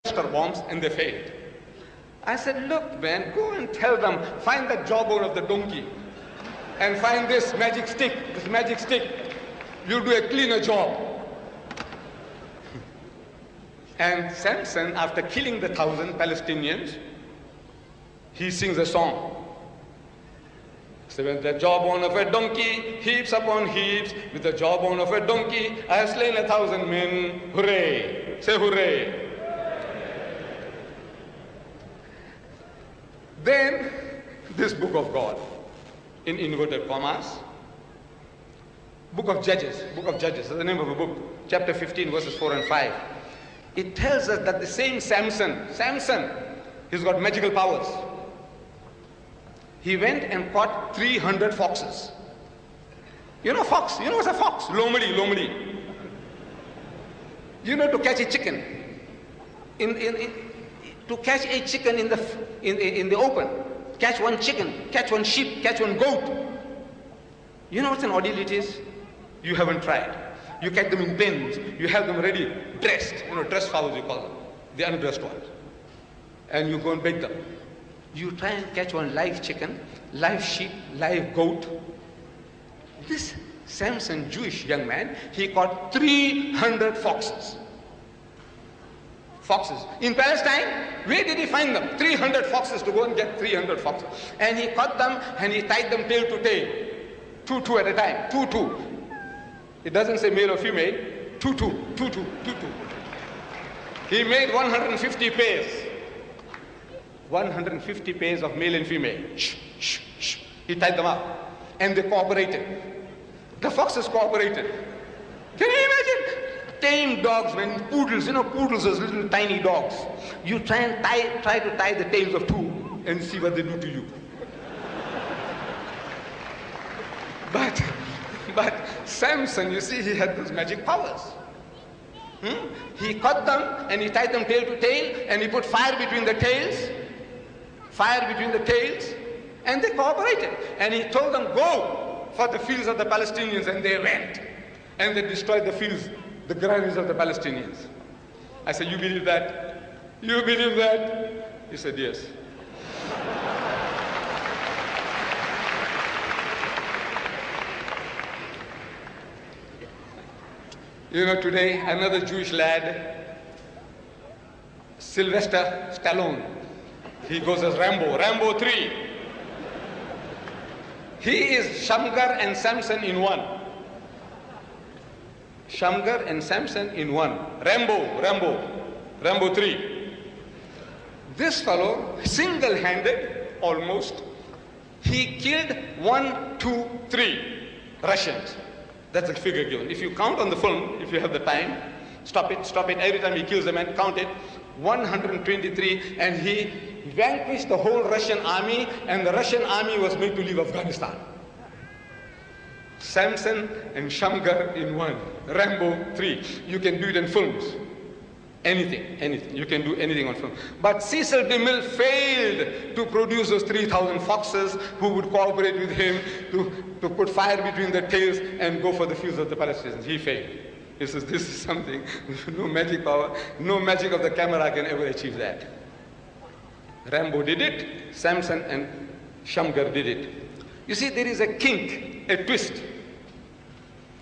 cluster bombs, and they failed. I said, look, man, go and tell them, find the jawbone of the donkey and find this magic stick, You'll do a cleaner job. And Samson, after killing the 1,000 Palestinians, he sings a song. So with the jawbone of a donkey, heaps upon heaps, with the jawbone of a donkey, I have slain 1,000 men. Hooray! Say hooray! Then, this book of God, in inverted commas, book of Judges, is the name of a book, chapter 15, verses 4 and 5. It tells us that the same Samson, he's got magical powers. He went and caught 300 foxes. You know fox? You know what's a fox? Lomeli. You know, to catch a chicken. To catch a chicken in the open. Catch one chicken, catch one sheep, catch one goat. You know what an ordeal it is? You haven't tried. You catch them in pens. You have them ready, dressed. You know, dressed fowls you call them. The undressed ones. And you go and bake them. You try and catch one live chicken, live sheep, live goat. This Samson, Jewish young man, he caught 300 foxes. In Palestine, where did he find them? 300 foxes, to go and get 300 foxes. And he caught them and he tied them tail to tail. Two at a time. Two. It doesn't say male or female. Two. He made 150 pairs. 150 pairs of male and female. Shh. He tied them up. And they cooperated. The foxes cooperated. Can you imagine? Tame dogs, man, poodles, poodles, those little tiny dogs. You try to tie the tails of two and see what they do to you. But Samson, you see, he had those magic powers. He caught them and he tied them tail to tail and he put fire between the tails, and they cooperated. And he told them, go for the fields of the Palestinians, and they went. And they destroyed the fields, the granaries of the Palestinians. I said, you believe that? You believe that? He said, yes. You know, today, another Jewish lad, Sylvester Stallone, he goes as Rambo 3. He is Shamgar and Samson in one. Shamgar and Samson in one. Rambo 3. This fellow, single-handed, almost, he killed 1, 2, 3 Russians. That's the figure given. If you count on the film, if you have the time, stop it. Every time he kills a man, count it. 123, and he vanquished the whole Russian army, and the Russian army was made to leave Afghanistan. Samson and Shamgar in one. Rambo 3. You can do it in films. Anything. You can do anything on film. But Cecil DeMille failed to produce those 3,000 foxes who would cooperate with him to put fire between their tails and go for the fields of the Palestinians. He failed. He says, this is something, no magic power, no magic of the camera can ever achieve that. Rambo did it, Samson and Shamgar did it. You see, there is a kink, a twist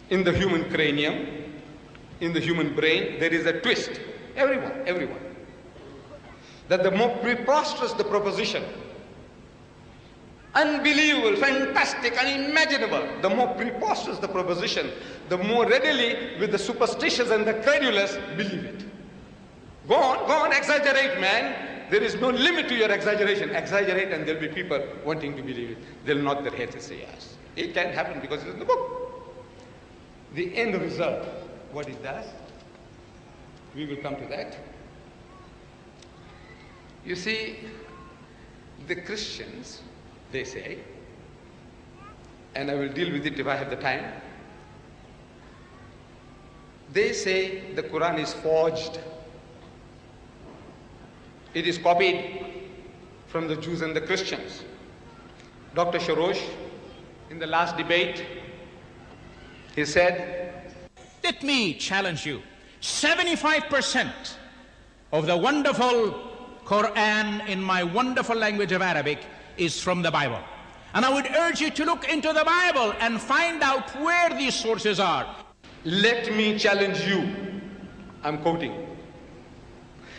in the human cranium, in the human brain. There is a twist. Everyone. That the more preposterous the proposition, unbelievable, fantastic, unimaginable, the more preposterous the proposition, the more readily with the superstitious and the credulous believe it. Go on, exaggerate, man. There is no limit to your exaggeration. Exaggerate and there'll be people wanting to believe it. They'll nod their heads and say yes. It can happen because it's in the book. The end result, what it does, we will come to that. You see, the Christians, they say, and I will deal with it if I have the time, they say the Quran is forged. It is copied from the Jews and the Christians. Dr. Sorrosh, in the last debate, he said, let me challenge you. 75% of the wonderful Quran in my wonderful language of Arabic is from the Bible. And I would urge you to look into the Bible and find out where these sources are. Let me challenge you. I'm quoting.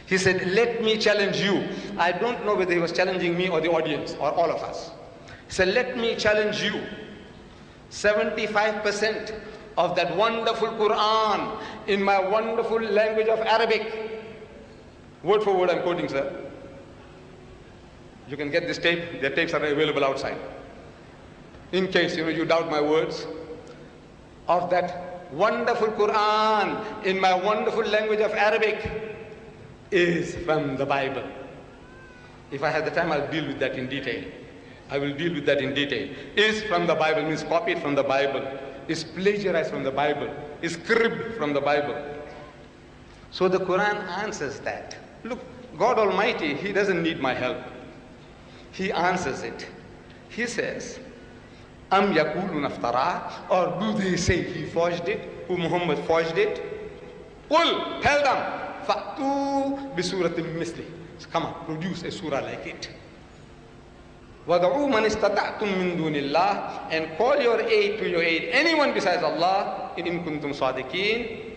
He said, let me challenge you. I don't know whether he was challenging me or the audience or all of us. He said, let me challenge you. 75% of that wonderful Quran in my wonderful language of Arabic. Word for word I'm quoting, sir. You can get this tape. The tapes are available outside. In case you doubt my words. Of that wonderful Quran in my wonderful language of Arabic is from the Bible. If I have the time, I'll deal with that in detail. I will deal with that in detail. Is from the Bible means copied from the Bible. Is plagiarized from the Bible. Is cribbed from the Bible. So the Quran answers that. Look, God Almighty, He doesn't need my help. He answers it. He says, Am yakulun aftara, or do they say he forged it, who Muhammad forged it? Qul, tell them, Fa'tu bisuratim misli. Come on, produce a surah like it. وَدَعُوا مَنِ اسْتَطَعْتُم مِّن دُونِ اللَّهِ, and call your aid to your aid anyone besides Allah, in kuntum sadiqeen.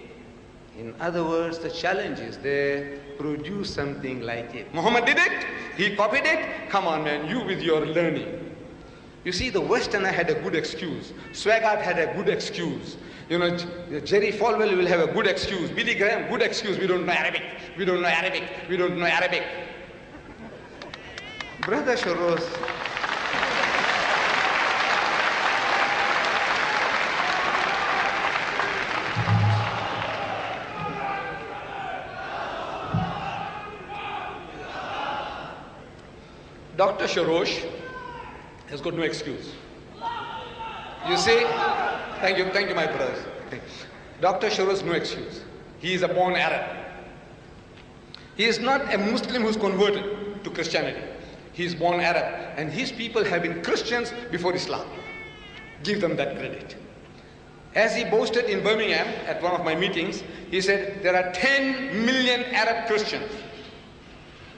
In other words, the challenge is there, produce something like it. Muhammad did it, he copied it, come on man, you with your learning. You see, the Westerner had a good excuse, Swaggart had a good excuse, Jerry Falwell will have a good excuse, Billy Graham, good excuse, we don't know Arabic, we don't know Arabic, we don't know Arabic. Brother Sorrosh, Dr. Sorrosh has got no excuse. You see, thank you my brothers. Dr. Sorrosh, no excuse. He is a born Arab. He is not a Muslim who's converted to Christianity. He is born Arab, and his people have been Christians before Islam. Give them that credit. As he boasted in Birmingham at one of my meetings, he said there are 10 million Arab Christians.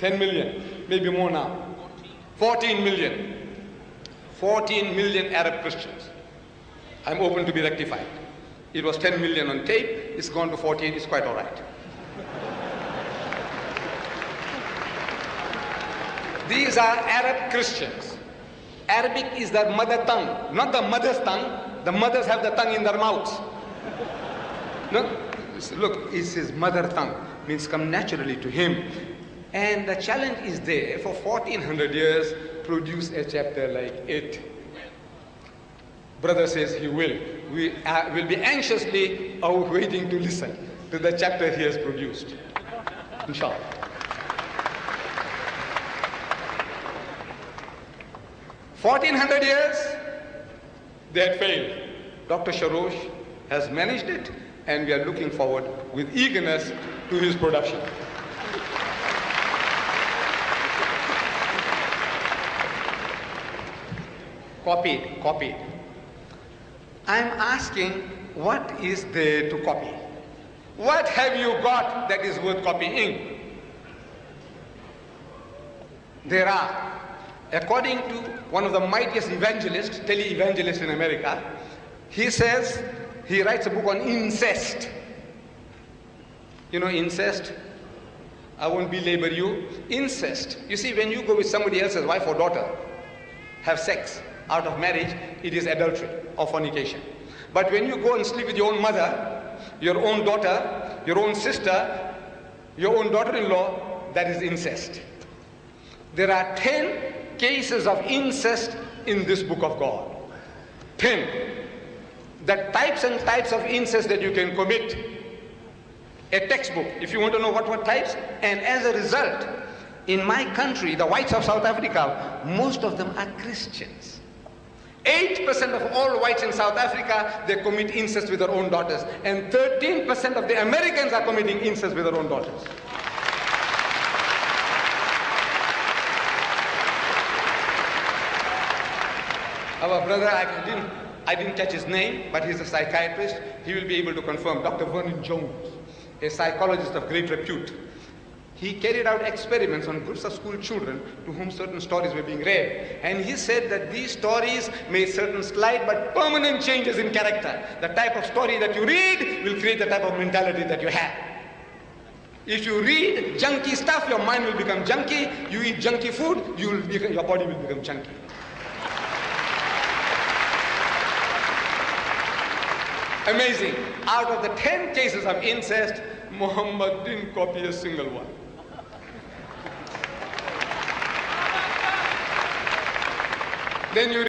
10 million, maybe more now. 14 million. 14 million Arab Christians. I'm open to be rectified. It was 10 million on tape, it's gone to 14, it's quite all right. These are Arab Christians. Arabic is their mother tongue, not the mother's tongue. The mothers have the tongue in their mouths. No? Look, it's his mother tongue, means come naturally to him. And the challenge is there for 1400 years, produce a chapter like it. Brother says he will. We will be anxiously waiting to listen to the chapter he has produced. Inshallah. $1,400 years, they had failed. Dr. Sorrosh has managed it, and we are looking forward with eagerness to his production. Copied. I'm asking, what is there to copy? What have you got that is worth copying? There are. According to one of the mightiest evangelists, tele-evangelists in America, he says, he writes a book on incest. You know incest? I won't belabor you. Incest. You see, when you go with somebody else's wife or daughter, have sex out of marriage, it is adultery or fornication. But when you go and sleep with your own mother, your own daughter, your own sister, your own daughter-in-law, that is incest. There are 10 cases of incest in this book of God. 10. The types and types of incest that you can commit. A textbook, if you want to know what types. And as a result, in my country, the whites of South Africa, most of them are Christians. 8% of all whites in South Africa, they commit incest with their own daughters. And 13% of the Americans are committing incest with their own daughters. Our brother, I didn't catch his name, but he's a psychiatrist. He will be able to confirm. Dr. Vernon Jones, a psychologist of great repute. He carried out experiments on groups of school children to whom certain stories were being read. And he said that these stories made certain slight but permanent changes in character. The type of story that you read will create the type of mentality that you have. If you read junky stuff, your mind will become junky. You eat junky food, your body will become junky. Amazing. Out of the 10 cases of incest, Muhammad didn't copy a single one. Then you